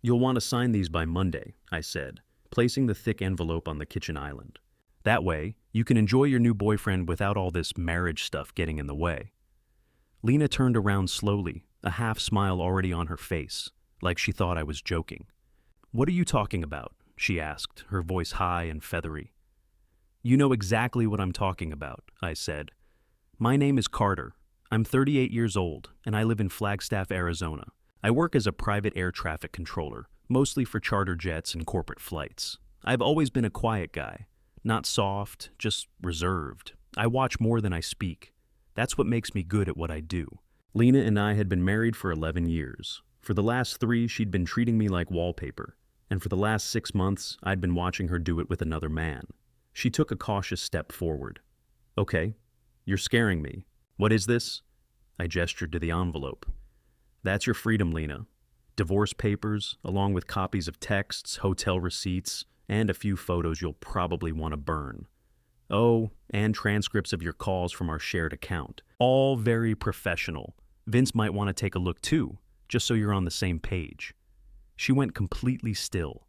You'll want to sign these by Monday, I said, placing the thick envelope on the kitchen island. That way, you can enjoy your new boyfriend without all this marriage stuff getting in the way. Lena turned around slowly, a half smile already on her face, like she thought I was joking. "What are you talking about?" she asked, her voice high and feathery. "You know exactly what I'm talking about," I said. "My name is Carter. I'm 38 years old, and I live in Flagstaff, Arizona. I work as a private air traffic controller, mostly for charter jets and corporate flights. I've always been a quiet guy. Not soft, just reserved. I watch more than I speak. That's what makes me good at what I do." Lena and I had been married for 11 years. For the last 3, she'd been treating me like wallpaper. And for the last 6 months, I'd been watching her do it with another man. She took a cautious step forward. "Okay, you're scaring me. What is this?" I gestured to the envelope. "That's your freedom, Lena. Divorce papers, along with copies of texts, hotel receipts, and a few photos you'll probably want to burn. Oh, and transcripts of your calls from our shared account. All very professional. Vince might want to take a look too, just so you're on the same page." She went completely still.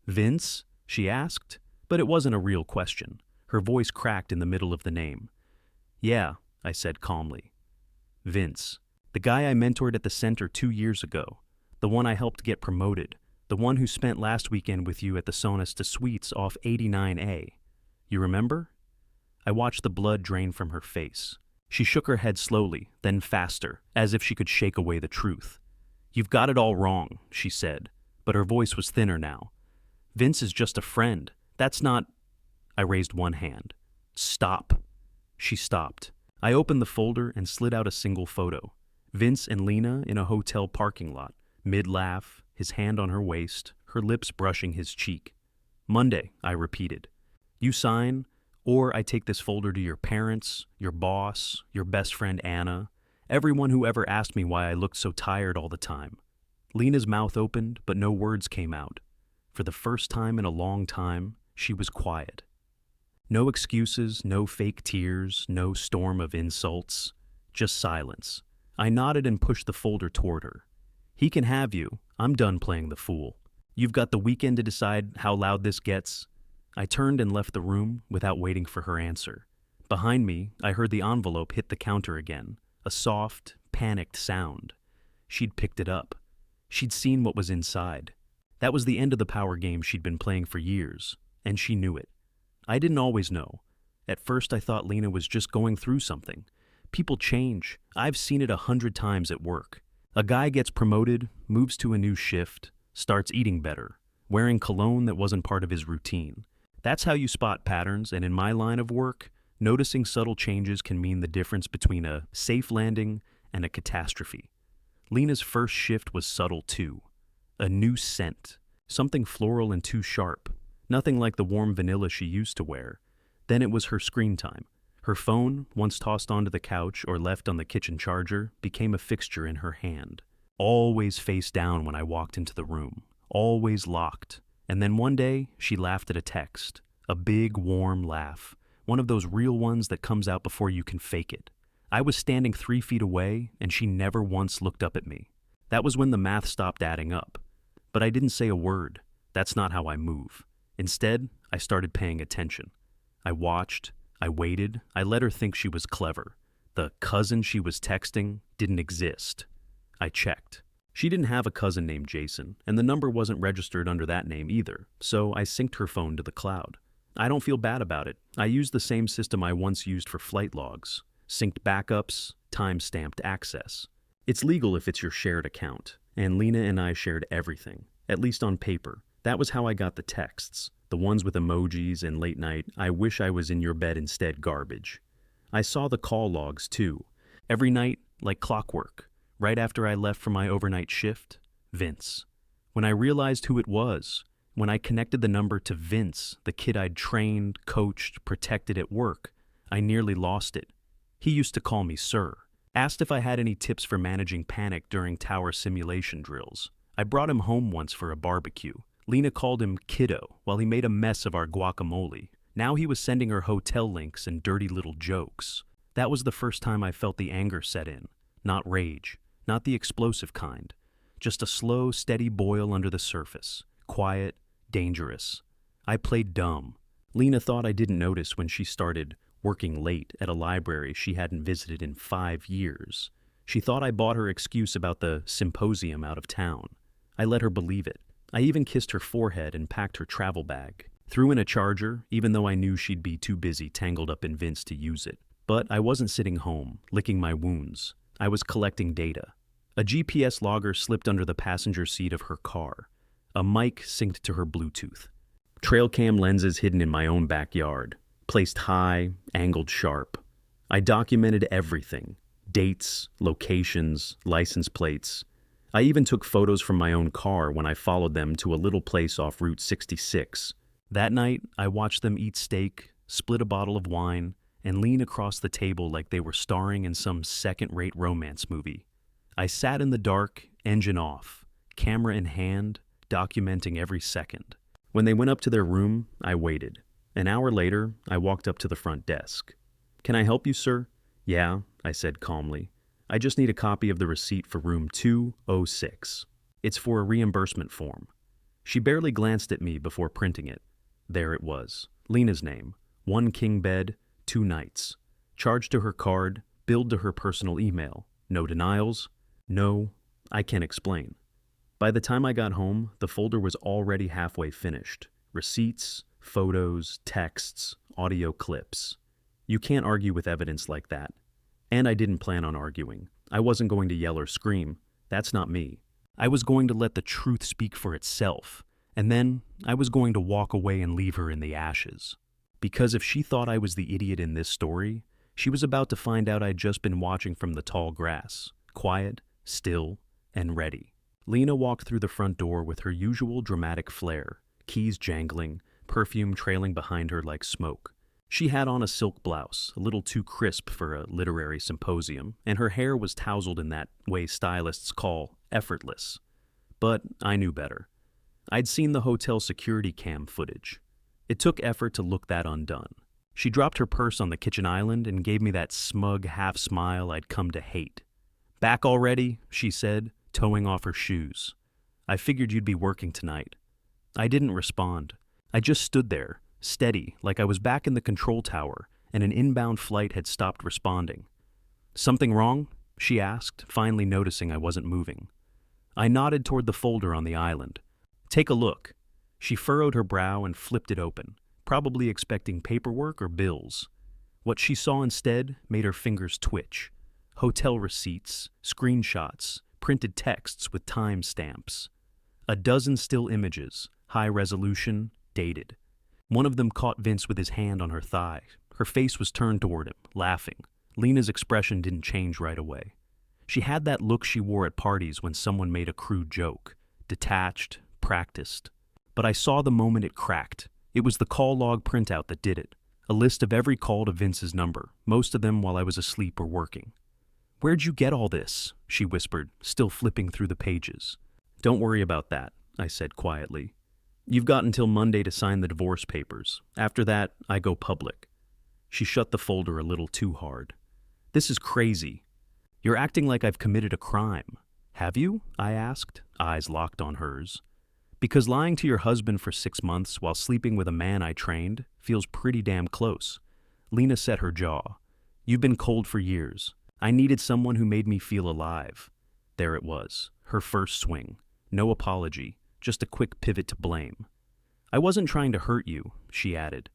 "Vince?" she asked, but it wasn't a real question. Her voice cracked in the middle of the name. "Yeah," I said calmly. "Vince. The guy I mentored at the center 2 years ago. The one I helped get promoted. The one who spent last weekend with you at the Sonesta Suites off 89A. You remember?" I watched the blood drain from her face. She shook her head slowly, then faster, as if she could shake away the truth. "You've got it all wrong," she said, but her voice was thinner now. "Vince is just a friend. That's not—" I raised one hand. "Stop." She stopped. I opened the folder and slid out a single photo. Vince and Lena in a hotel parking lot, mid-laugh, his hand on her waist, her lips brushing his cheek. "Monday," I repeated. "You sign, or I take this folder to your parents, your boss, your best friend Anna, everyone who ever asked me why I looked so tired all the time." Lena's mouth opened, but no words came out. For the first time in a long time, she was quiet. No excuses, no fake tears, no storm of insults, just silence. I nodded and pushed the folder toward her. "He can have you. I'm done playing the fool. You've got the weekend to decide how loud this gets." I turned and left the room without waiting for her answer. Behind me, I heard the envelope hit the counter again, a soft, panicked sound. She'd picked it up. She'd seen what was inside. That was the end of the power game she'd been playing for years, and she knew it. I didn't always know. At first I thought Lena was just going through something. People change. I've seen it 100 times at work. A guy gets promoted, moves to a new shift, starts eating better, wearing cologne that wasn't part of his routine. That's how you spot patterns, and in my line of work, noticing subtle changes can mean the difference between a safe landing and a catastrophe. Lena's first shift was subtle too. A new scent, something floral and too sharp, nothing like the warm vanilla she used to wear. Then it was her screen time. Her phone, once tossed onto the couch or left on the kitchen charger, became a fixture in her hand. Always face down when I walked into the room, always locked. And then one day, she laughed at a text. A big, warm laugh. One of those real ones that comes out before you can fake it. I was standing 3 feet away, and she never once looked up at me. That was when the math stopped adding up. But I didn't say a word. That's not how I move. Instead, I started paying attention. I watched, I waited, I let her think she was clever. The cousin she was texting didn't exist. I checked. She didn't have a cousin named Jason, and the number wasn't registered under that name either, so I synced her phone to the cloud. I don't feel bad about it. I used the same system I once used for flight logs. Synced backups, time-stamped access. It's legal if it's your shared account, and Lena and I shared everything, at least on paper. That was how I got the texts, the ones with emojis and late night, "I wish I was in your bed instead" garbage. I saw the call logs too. Every night, like clockwork. Right after I left for my overnight shift, Vince. When I realized who it was, when I connected the number to Vince, the kid I'd trained, coached, protected at work, I nearly lost it. He used to call me sir. Asked if I had any tips for managing panic during tower simulation drills. I brought him home once for a barbecue. Lena called him kiddo while he made a mess of our guacamole. Now he was sending her hotel links and dirty little jokes. That was the first time I felt the anger set in. Not rage. Not the explosive kind. just a slow, steady boil under the surface. Quiet, dangerous. I played dumb. Lena thought I didn't notice when she started working late at a library she hadn't visited in 5 years. She thought I bought her excuse about the symposium out of town. I let her believe it. I even kissed her forehead and packed her travel bag. Threw in a charger, even though I knew she'd be too busy tangled up in Vince to use it. But I wasn't sitting home, licking my wounds. I was collecting data. A GPS logger slipped under the passenger seat of her car. A mic synced to her Bluetooth. Trail cam lenses hidden in my own backyard, placed high, angled sharp. I documented everything. Dates, locations, license plates. I even took photos from my own car when I followed them to a little place off Route 66. That night, I watched them eat steak, split a bottle of wine, and lean across the table like they were starring in some second-rate romance movie. I sat in the dark, engine off, camera in hand, documenting every second. When they went up to their room, I waited. An hour later, I walked up to the front desk. "Can I help you, sir?" "Yeah," I said calmly. "I just need a copy of the receipt for room 206. It's for a reimbursement form." She barely glanced at me before printing it. There it was. Lena's name. 1 king bed, 2 nights. Charged to her card, billed to her personal email. No denials. No, I can't explain. By the time I got home, the folder was already halfway finished. Receipts, photos, texts, audio clips. You can't argue with evidence like that. And I didn't plan on arguing. I wasn't going to yell or scream. That's not me. I was going to let the truth speak for itself. And then I was going to walk away and leave her in the ashes. Because if she thought I was the idiot in this story, she was about to find out I'd just been watching from the tall grass, quiet, still, and ready. Lena walked through the front door with her usual dramatic flair, keys jangling, perfume trailing behind her like smoke. She had on a silk blouse, a little too crisp for a literary symposium, and her hair was tousled in that way stylists call effortless. But I knew better. I'd seen the hotel security cam footage. It took effort to look that undone. She dropped her purse on the kitchen island and gave me that smug half smile I'd come to hate. "Back already?" she said, toeing off her shoes. "I figured you'd be working tonight." I didn't respond. I just stood there, steady, like I was back in the control tower and an inbound flight had stopped responding. "Something wrong?" she asked, finally noticing I wasn't moving. I nodded toward the folder on the island. "Take a look." She furrowed her brow and flipped it open, probably expecting paperwork or bills. What she saw instead made her fingers twitch. Hotel receipts, screenshots, printed texts with time stamps. A dozen still images, high resolution, dated. One of them caught Vince with his hand on her thigh. Her face was turned toward him, laughing. Lena's expression didn't change right away. She had that look she wore at parties when someone made a crude joke. Detached, practiced. But I saw the moment it cracked. It was the call log printout that did it. A list of every call to Vince's number, most of them while I was asleep or working. "Where'd you get all this?" she whispered, still flipping through the pages. "Don't worry about that," I said quietly. "You've got until Monday to sign the divorce papers. After that, I go public." She shut the folder a little too hard. "This is crazy. You're acting like I've committed a crime." "Have you?" I asked, eyes locked on hers. "Because lying to your husband for 6 months while sleeping with a man I trained feels pretty damn close." Lena set her jaw. "You've been cold for years. I needed someone who made me feel alive." There it was, her first swing. No apology, just a quick pivot to blame. "I wasn't trying to hurt you," she added.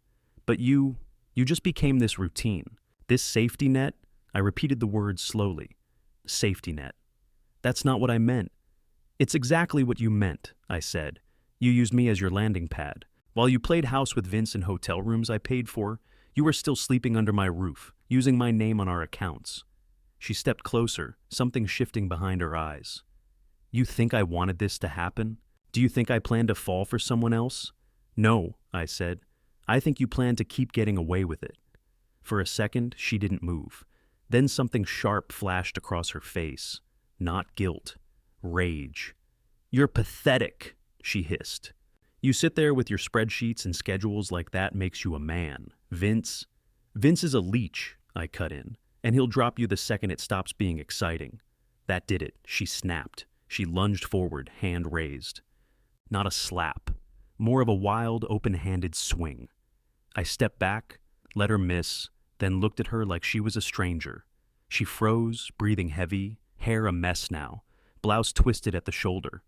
"But you just became this routine. This safety net." I repeated the words slowly. "Safety net. That's not what I meant." "It's exactly what you meant," I said. "You used me as your landing pad. While you played house with Vince in hotel rooms I paid for, you were still sleeping under my roof, using my name on our accounts." She stepped closer, something shifting behind her eyes. "You think I wanted this to happen? Do you think I planned to fall for someone else?" "No," I said. "I think you planned to keep getting away with it." For a second, she didn't move. Then something sharp flashed across her face. Not guilt. Rage. "You're pathetic," she hissed. "You sit there with your spreadsheets and schedules like that makes you a man. Vince is a leech," I cut in, "and he'll drop you the second it stops being exciting." That did it. She snapped. She lunged forward, hand raised. Not a slap, more of a wild, open-handed swing. I stepped back, let her miss, then looked at her like she was a stranger. She froze, breathing heavy, hair a mess now, blouse twisted at the shoulder.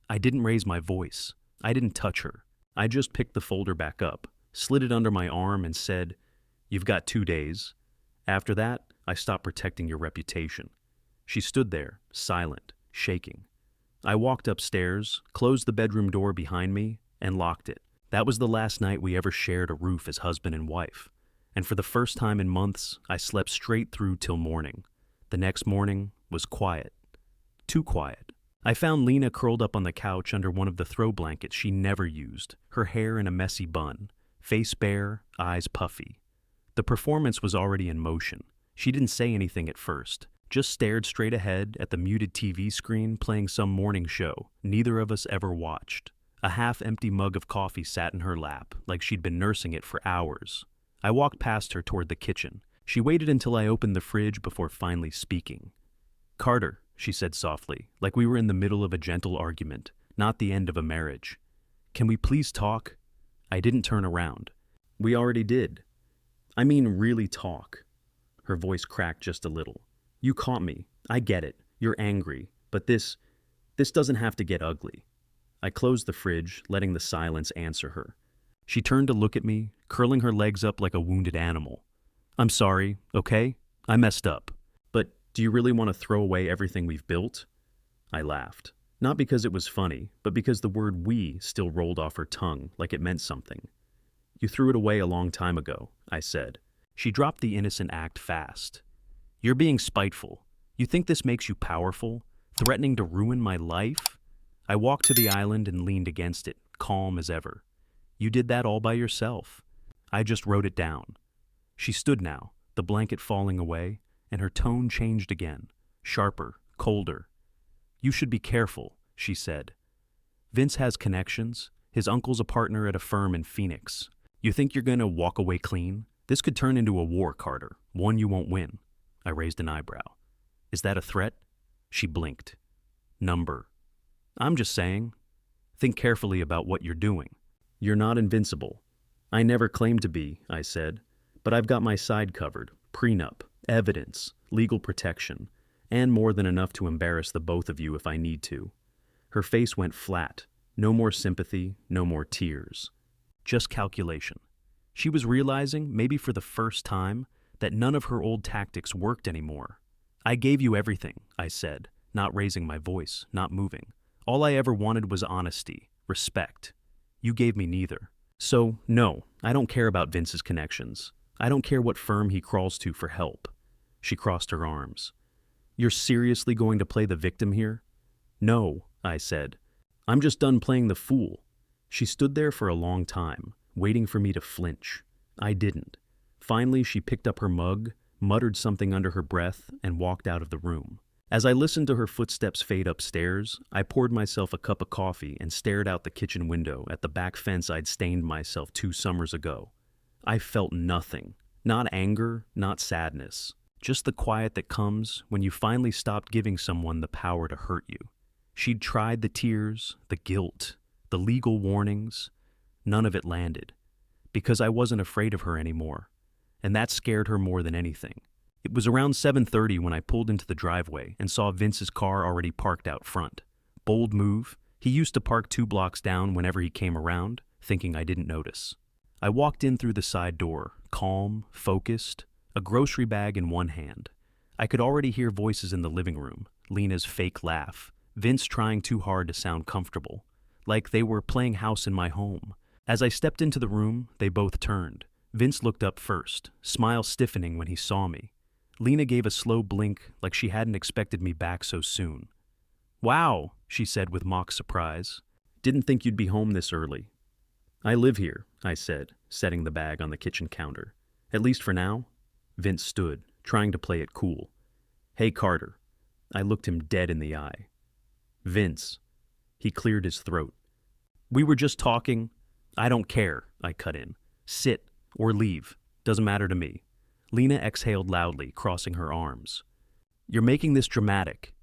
I didn't raise my voice. I didn't touch her. I just picked the folder back up, slid it under my arm, and said, "You've got 2 days. After that, I stop protecting your reputation." She stood there, silent, shaking. I walked upstairs, closed the bedroom door behind me, and locked it. That was the last night we ever shared a roof as husband and wife. And for the first time in months, I slept straight through till morning. The next morning was quiet. Too quiet. I found Lena curled up on the couch under one of the throw blankets she never used, her hair in a messy bun, face bare, eyes puffy. The performance was already in motion. She didn't say anything at first, just stared straight ahead at the muted TV screen playing some morning show neither of us ever watched. A half-empty mug of coffee sat in her lap, like she'd been nursing it for hours. I walked past her toward the kitchen. She waited until I opened the fridge before finally speaking. "Carter," she said softly, like we were in the middle of a gentle argument, not the end of a marriage. "Can we please talk?" I didn't turn around. "We already did. I mean, really talk." Her voice cracked just a little. "You caught me. I get it. You're angry. But this doesn't have to get ugly." I closed the fridge, letting the silence answer her. She turned to look at me, curling her legs up like a wounded animal. "I'm sorry, okay? I messed up. But do you really want to throw away everything we've built?" I laughed. Not because it was funny, but because the word "we" still rolled off her tongue like it meant something. "You threw it away a long time ago," I said. She dropped the innocent act fast. "You're being spiteful. You think this makes you powerful? Threatening to ruin my life?" I walked to the island and leaned against it, calm as ever. "You did that all by yourself. I just wrote it down." She stood now, the blanket falling away, and her tone changed again, sharper, colder. "You should be careful," she said. "Vince has connections. His uncle's a partner at a firm in Phoenix. You think you're gonna walk away clean? This could turn into a war, Carter, one you won't win." I raised an eyebrow. "Is that a threat?" She blinked. "Number. I'm just saying. Think carefully about what you're doing. You're not invincible." "I never claimed to be," I said. "But I've got my side covered. Prenup, evidence, legal protection, and more than enough to embarrass the both of you if I need to." Her face went flat. No more sympathy, no more tears. Just calculation. She was realizing, maybe for the first time, that none of her old tactics worked anymore. "I gave you everything," I said, not raising my voice, not moving. "All I ever wanted was honesty, respect. You gave me neither. So, no, I don't care about Vince's connections. I don't care what firm he crawls to for help." She crossed her arms. "You're seriously going to play the victim here?" "No," I said. "I'm just done playing the fool." She stood there for a long time, waiting for me to flinch. I didn't. Finally, she picked up her mug, muttered something under her breath, and walked out of the room. As I listened to her footsteps fade upstairs, I poured myself a cup of coffee and stared out the kitchen window at the back fence I'd stained myself 2 summers ago. I felt nothing. Not anger, not sadness. Just the quiet that comes when you finally stopped giving someone the power to hurt you. She'd tried the tears, the guilt, the legal warnings. None of it landed. Because I wasn't afraid of her anymore. And that scared her more than anything. It was around 7:30 when I pulled into the driveway and saw Vince's car already parked out front. Bold move. He used to park 2 blocks down whenever he came around, thinking I didn't notice. I walked in through the side door, calm, focused, a grocery bag in one hand. I could already hear voices in the living room, Lena's fake laugh, Vince trying too hard to sound comfortable, like they were playing house in my home. As I stepped into the room, they both turned. Vince looked up first, smile stiffening when he saw me. Lena gave a slow blink like she hadn't expected me back so soon. "Wow," she said with mock surprise. "Didn't think you'd be home this early." "I live here," I said, setting the bag on the kitchen counter. "At least for now." Vince stood, trying to play it cool. "Hey, Carter." I looked him dead in the eye. "Vince." He cleared his throat. "We were just talking." "I don't care," I cut in. "Sit or leave. Doesn't matter to me." Lena exhaled loudly, crossing her arms. "You're making this dramatic."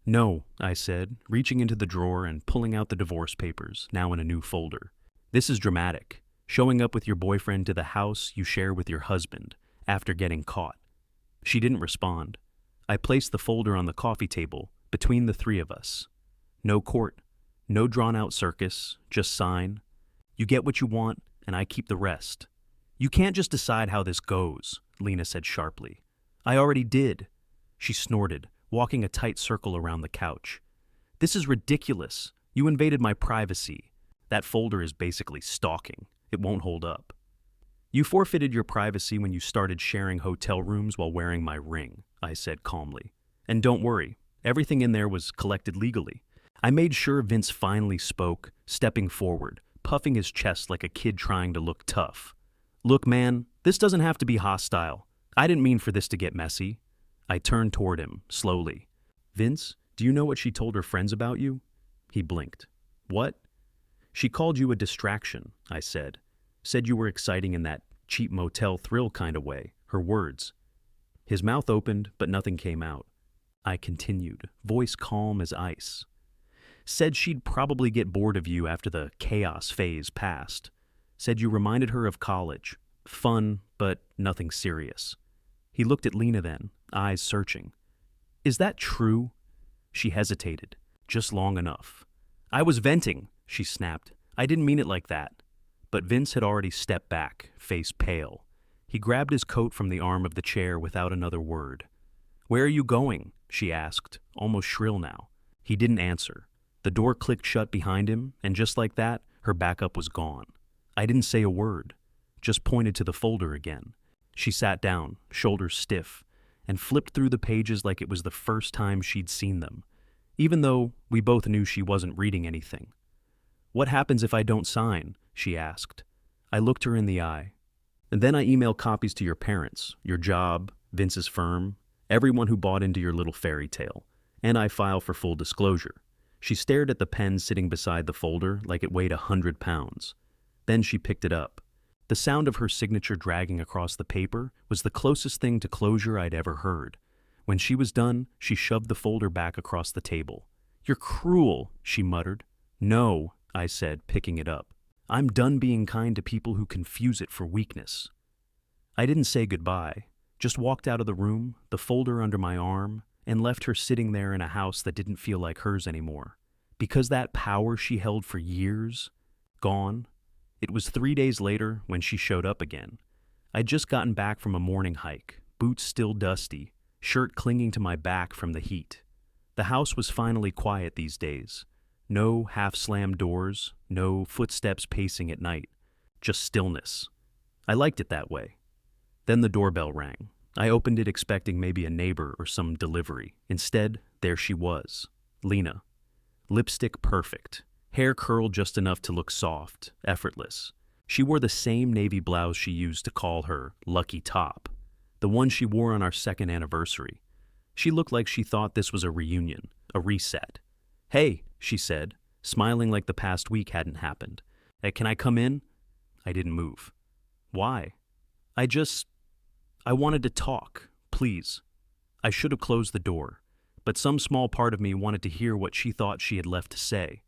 No, I said, reaching into the drawer and pulling out the divorce papers, now in a new folder. This is dramatic. Showing up with your boyfriend to the house you share with your husband after getting caught. She didn't respond. I placed the folder on the coffee table between the three of us. No court, no drawn-out circus, just sign. You get what you want, and I keep the rest. You can't just decide how this goes, Lena said sharply. I already did. She snorted, walking a tight circle around the couch. This is ridiculous. You invaded my privacy. That folder is basically stalking. It won't hold up. You forfeited your privacy when you started sharing hotel rooms while wearing my ring, I said calmly. And don't worry, everything in there was collected legally. I made sure Vince finally spoke, stepping forward, puffing his chest like a kid trying to look tough. Look, man, this doesn't have to be hostile. I didn't mean for this to get messy. I turned toward him, slowly. Vince, do you know what she told her friends about you? He blinked. What? She called you a distraction, I said. Said you were exciting in that cheap motel thrill kind of way, her words. His mouth opened, but nothing came out. I continued, voice calm as ice. Said she'd probably get bored of you after the chaos phase passed. Said you reminded her of college. Fun, but nothing serious. He looked at Lena then, eyes searching. Is that true? She hesitated, just long enough. I was venting, she snapped. I didn't mean it like that. But Vince had already stepped back, face pale. He grabbed his coat from the arm of the chair without another word. Where are you going? She asked, almost shrill now. He didn't answer. The door clicked shut behind him, and just like that, her backup was gone. I didn't say a word, just pointed to the folder again. She sat down, shoulders stiff, and flipped through the pages like it was the first time she'd seen them, even though we both knew she wasn't reading anything. What happens if I don't sign? She asked. I looked her in the eye. And then I email copies to your parents, your job, Vince's firm, everyone who bought into your little fairy tale, and I file for full disclosure. She stared at the pen sitting beside the folder like it weighed 100 pounds. Then she picked it up. The sound of her signature dragging across the paper was the closest thing to closure I'd ever heard. When she was done, she shoved the folder back across the table. You're cruel, she muttered. No, I said, picking it up. I'm done being kind to people who confuse it for weakness. I didn't say goodbye, just walked out of the room, the folder under my arm, and left her sitting there in a house that didn't feel like hers anymore. Because that power she held for years, gone. It was 3 days later when she showed up again. I'd just gotten back from a morning hike, boots still dusty, shirt clinging to my back from the heat. The house was finally quiet these days. No half-slammed doors, no footsteps pacing at night, just stillness. I liked it that way. Then the doorbell rang. I opened it expecting maybe a neighbor or some delivery. Instead, there she was, Lena. Lipstick perfect, hair curled just enough to look soft, effortless. She wore the same navy blouse she used to call her lucky top, the one she wore on our second anniversary. She looked like she thought this was a reunion, a reset. Hey, she said, smiling like the past week hadn't happened. Hey, can I come in? I didn't move. Why? I wanted to talk, please. I should have closed the door, but some small part of me wanted to hear what she thought she had left to say.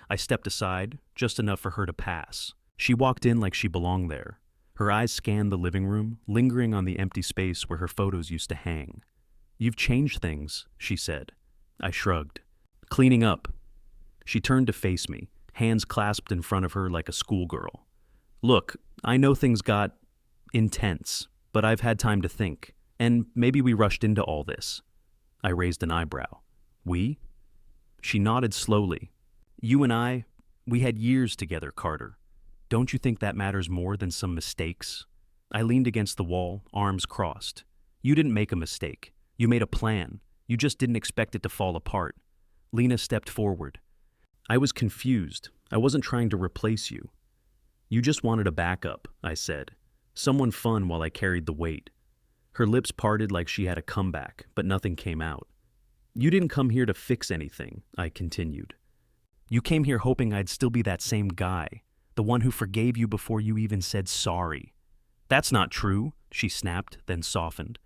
I stepped aside, just enough for her to pass. She walked in like she belonged there. Her eyes scanned the living room, lingering on the empty space where her photos used to hang. You've changed things, she said. I shrugged. Cleaning up. She turned to face me, hands clasped in front of her like a schoolgirl. Look, I know things got intense, but I've had time to think, and maybe we rushed into all this. I raised an eyebrow. We? She nodded slowly. You and I, we had years together, Carter. Don't you think that matters more than some mistakes? I leaned against the wall, arms crossed. You didn't make a mistake. You made a plan. You just didn't expect it to fall apart. Lena stepped forward. I was confused. I wasn't trying to replace you. You just wanted a backup, I said. Someone fun while I carried the weight. Her lips parted like she had a comeback, but nothing came out. You didn't come here to fix anything, I continued. You came here hoping I'd still be that same guy, the one who forgave you before you even said sorry. That's not true, she snapped, then softened.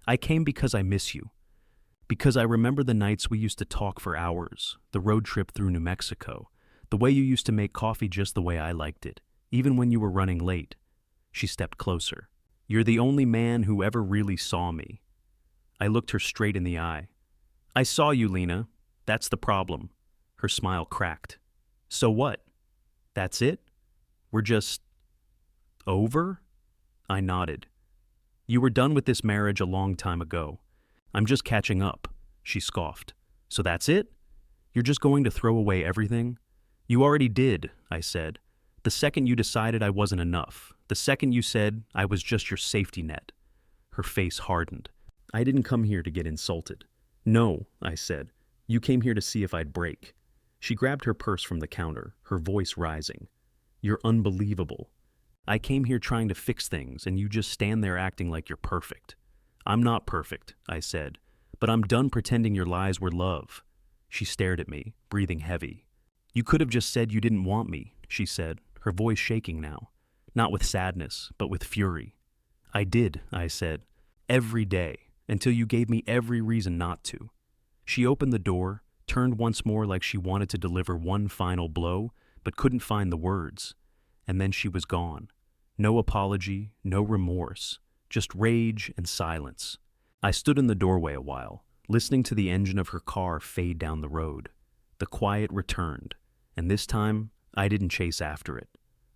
I came because I miss you. Because I remember the nights we used to talk for hours, the road trip through New Mexico, the way you used to make coffee just the way I liked it, even when you were running late. She stepped closer. You're the only man who ever really saw me. I looked her straight in the eye. I saw you, Lena. That's the problem. Her smile cracked. So what? That's it? We're just over? I nodded. You were done with this marriage a long time ago. I'm just catching up, she scoffed. So that's it? You're just going to throw away everything? You already did, I said. The second you decided I wasn't enough. The second you said I was just your safety net. Her face hardened. I didn't come here to get insulted. No, I said. You came here to see if I'd break. She grabbed her purse from the counter, her voice rising. You're unbelievable. I came here trying to fix things, and you just stand there acting like you're perfect. I'm not perfect, I said, but I'm done pretending your lies were love. She stared at me, breathing heavy. You could have just said you didn't want me, she said, her voice shaking now. Not with sadness, but with fury. I did, I said, every day, until you gave me every reason not to. She opened the door, turned once more like she wanted to deliver one final blow, but couldn't find the words. And then she was gone. No apology, no remorse, just rage and silence. I stood in the doorway a while, listening to the engine of her car fade down the road. The quiet returned, and this time I didn't chase after it.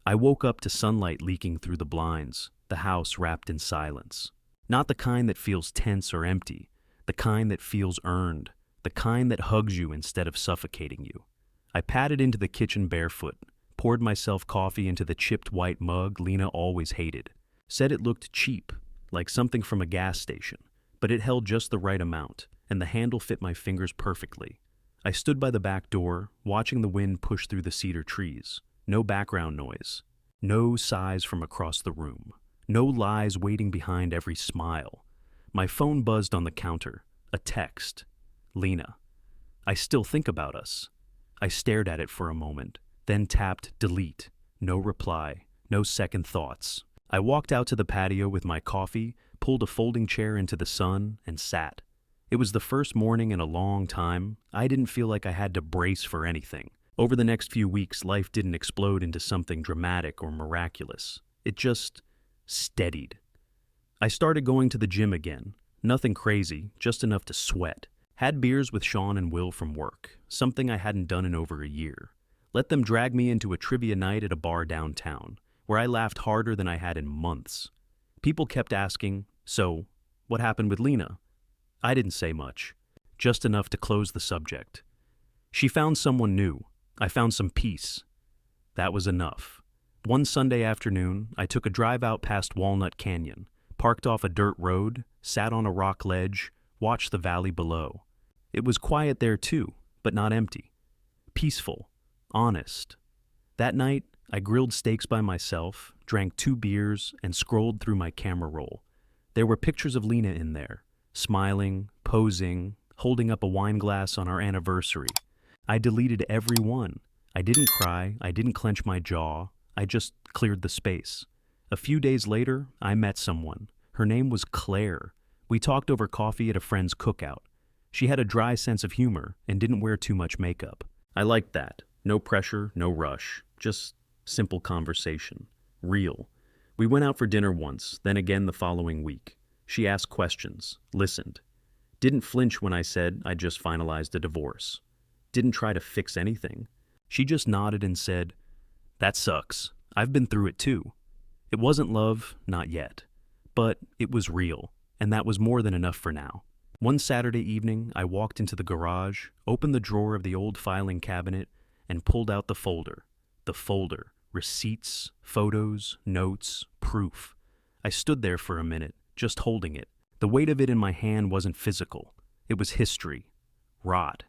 I woke up to sunlight leaking through the blinds, the house wrapped in silence. Not the kind that feels tense or empty, the kind that feels earned, the kind that hugs you instead of suffocating you. I padded into the kitchen barefoot, poured myself coffee into the chipped white mug Lena always hated. Said it looked cheap, like something from a gas station, but it held just the right amount, and the handle fit my fingers perfectly. I stood by the back door, watching the wind push through the cedar trees. No background noise. No sighs from across the room. No lies waiting behind every smile. My phone buzzed on the counter. A text. Lena. I still think about us. I stared at it for a moment, then tapped delete. No reply. No second thoughts. I walked out to the patio with my coffee, pulled a folding chair into the sun, and sat. It was the first morning in a long time. I didn't feel like I had to brace for anything. Over the next few weeks, life didn't explode into something dramatic or miraculous. It just steadied. I started going to the gym again. Nothing crazy, just enough to sweat. Had beers with Sean and Will from work, something I hadn't done in over a year. Let them drag me into a trivia night at a bar downtown, where I laughed harder than I had in months. People kept asking, so, what happened with Lena? I didn't say much, just enough to close the subject. She found someone new. I found some peace. That was enough. One Sunday afternoon, I took a drive out past Walnut Canyon, parked off a dirt road, sat on a rock ledge, watched the valley below. It was quiet there too, but not empty. Peaceful, honest. That night, I grilled steaks by myself, drank 2 beers, and scrolled through my camera roll. There were pictures of Lena in there, smiling, posing, holding up a wine glass on our anniversary. I deleted every one. I didn't cry, I didn't clench my jaw, I just cleared the space. A few days later, I met someone. Her name was Claire. We talked over coffee at a friend's cookout. She had a dry sense of humor and didn't wear too much makeup. I liked that. No pressure, no rush. Just simple conversation. Real. We went out for dinner once, then again the following week. She asked questions, listened. Didn't flinch when I said I'd just finalized a divorce. Didn't try to fix anything. She just nodded and said, "That sucks. I've been through it too." It wasn't love, not yet. But it was real, and that was more than enough for now. One Saturday evening, I walked into the garage, opened the drawer of the old filing cabinet, and pulled out the folder. The folder. Receipts, photos, notes, proof. I stood there for a minute, just holding it. The weight of it in my hand wasn't physical. It was history. Rot.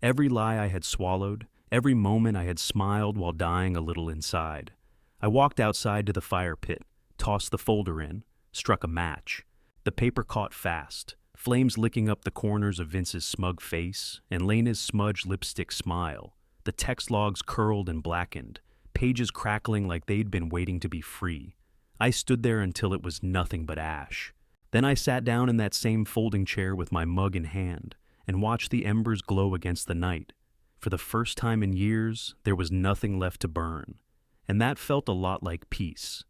Every lie I had swallowed, every moment I had smiled while dying a little inside. I walked outside to the fire pit, tossed the folder in, struck a match. The paper caught fast, flames licking up the corners of Vince's smug face and Lena's smudged lipstick smile. The text logs curled and blackened, pages crackling like they'd been waiting to be free. I stood there until it was nothing but ash. Then I sat down in that same folding chair with my mug in hand and watched the embers glow against the night. For the first time in years, there was nothing left to burn, and that felt a lot like peace.